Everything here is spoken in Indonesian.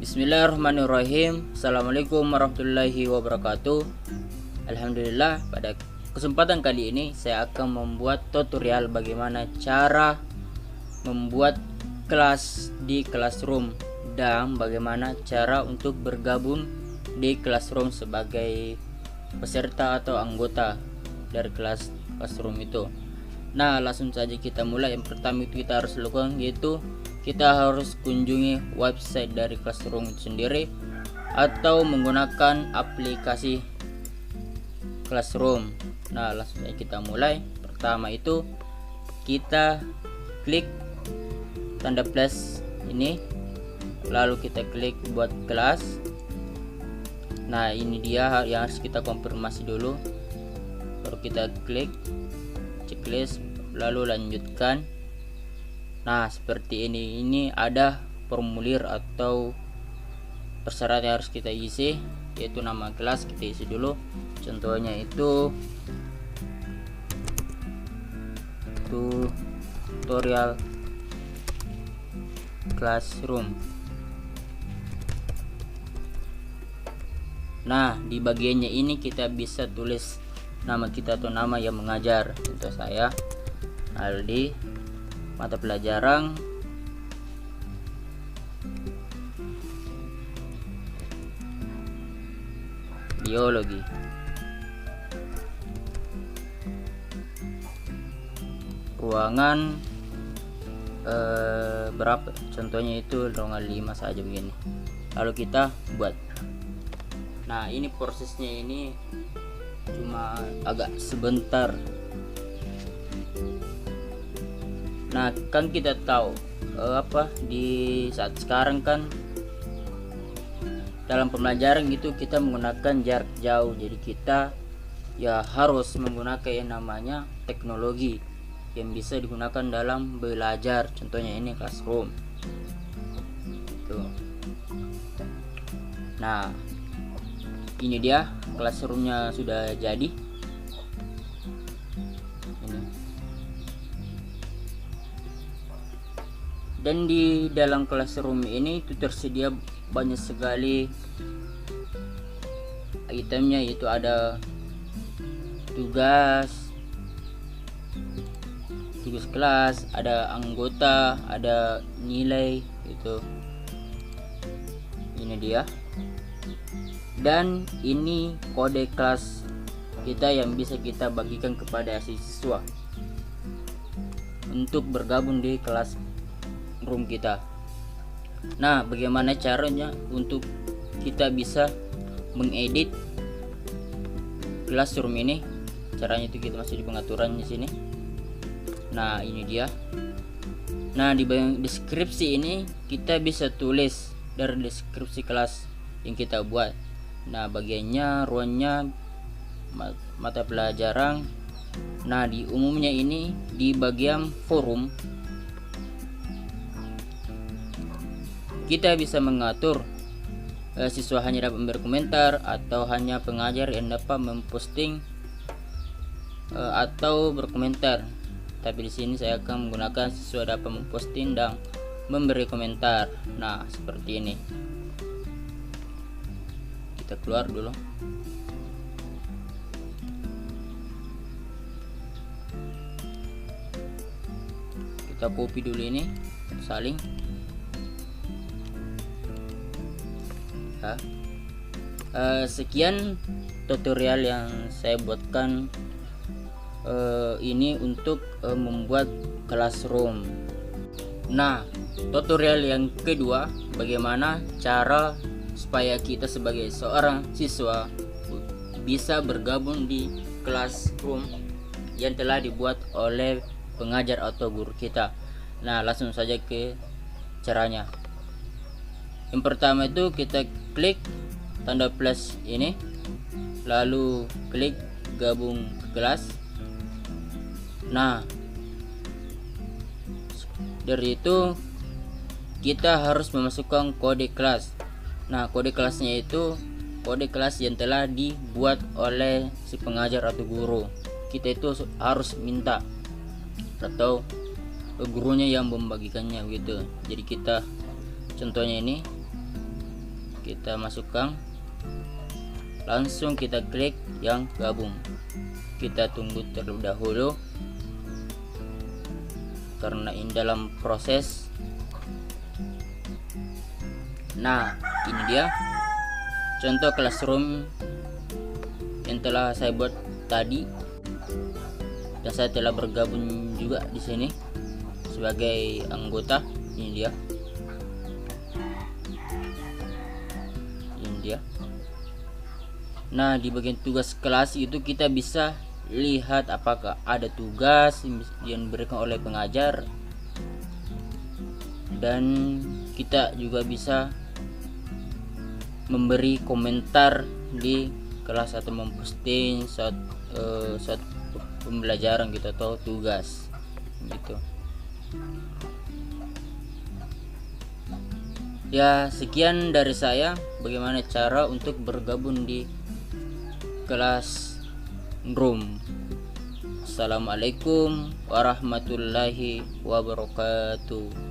Bismillahirrahmanirrahim. Assalamualaikum warahmatullahi wabarakatuh. Alhamdulillah, pada kesempatan kali ini saya akan membuat tutorial bagaimana cara membuat kelas di Classroom dan bagaimana cara untuk bergabung di Classroom sebagai peserta atau anggota dari kelas Classroom itu. Nah, langsung saja kita mulai. Yang pertama itu kita harus lakukan yaitu kita harus kunjungi website dari Classroom itu sendiri atau menggunakan aplikasi Classroom. Nah, langsung saja kita mulai. Pertama itu kita klik tanda plus ini, lalu kita klik buat kelas. Nah, ini dia yang harus kita konfirmasi dulu, baru kita klik checklist lalu lanjutkan. Nah, seperti ini ada formulir atau persyarat yang harus kita isi, yaitu nama kelas kita isi dulu. Contohnya itu tutorial Classroom. Nah, di bagiannya ini kita bisa tulis nama kita atau nama yang mengajar. Contoh saya Aldi, mata pelajaran biologi. Ruangan berapa? Contohnya itu ruangan 5 saja begini. Lalu kita buat. Nah, ini prosesnya ini cuma agak sebentar. Nah, kan kita tahu di saat sekarang kan dalam pembelajaran gitu kita menggunakan jarak jauh, jadi kita ya harus menggunakan yang namanya teknologi yang bisa digunakan dalam belajar. Contohnya ini Classroom tuh. Nah, ini dia Classroomnya sudah jadi. Dan di dalam Classroom ini itu tersedia banyak sekali itemnya, yaitu ada tugas kelas, ada anggota, ada nilai itu. Ini dia. Dan ini kode kelas kita yang bisa kita bagikan kepada siswa untuk bergabung di kelas room kita. Nah, bagaimana caranya untuk kita bisa mengedit Classroom ini? Caranya itu kita masih di pengaturan di sini. Nah, ini dia. Nah, di bagian deskripsi ini kita bisa tulis dari deskripsi kelas yang kita buat. Nah, bagiannya ruangnya mata pelajaran. Nah, di umumnya ini di bagian forum kita bisa mengatur siswa hanya dapat berkomentar atau hanya pengajar yang dapat memposting atau berkomentar. Tapi di sini saya akan menggunakan siswa dapat memposting dan memberi komentar. Nah, seperti ini. Kita keluar dulu. Kita copy dulu ini, salin. Sekian tutorial yang saya buatkan ini untuk membuat Classroom. Nah, tutorial yang kedua, bagaimana cara supaya kita sebagai seorang siswa bisa bergabung di Classroom yang telah dibuat oleh pengajar atau guru kita. Nah, langsung saja ke caranya. Yang pertama itu kita klik tanda plus ini, lalu klik gabung ke kelas. Nah, dari itu kita harus memasukkan kode kelas. Nah, kode kelasnya itu kode kelas yang telah dibuat oleh si pengajar atau guru. Kita itu harus minta atau gurunya yang membagikannya gitu. Jadi kita contohnya ini kita masukkan, langsung kita klik yang gabung. Kita tunggu terlebih dahulu karena ini dalam proses. Nah, ini dia contoh classroom yang telah saya buat tadi, dan saya telah bergabung juga di sini sebagai anggota. Ini dia. Nah, di bagian tugas kelas itu kita bisa lihat apakah ada tugas yang diberikan oleh pengajar, dan kita juga bisa memberi komentar di kelas atau memposting saat pembelajaran gitu atau tugas gitu. Ya, sekian dari saya bagaimana cara untuk bergabung di kelas room. Assalamualaikum warahmatullahi wabarakatuh.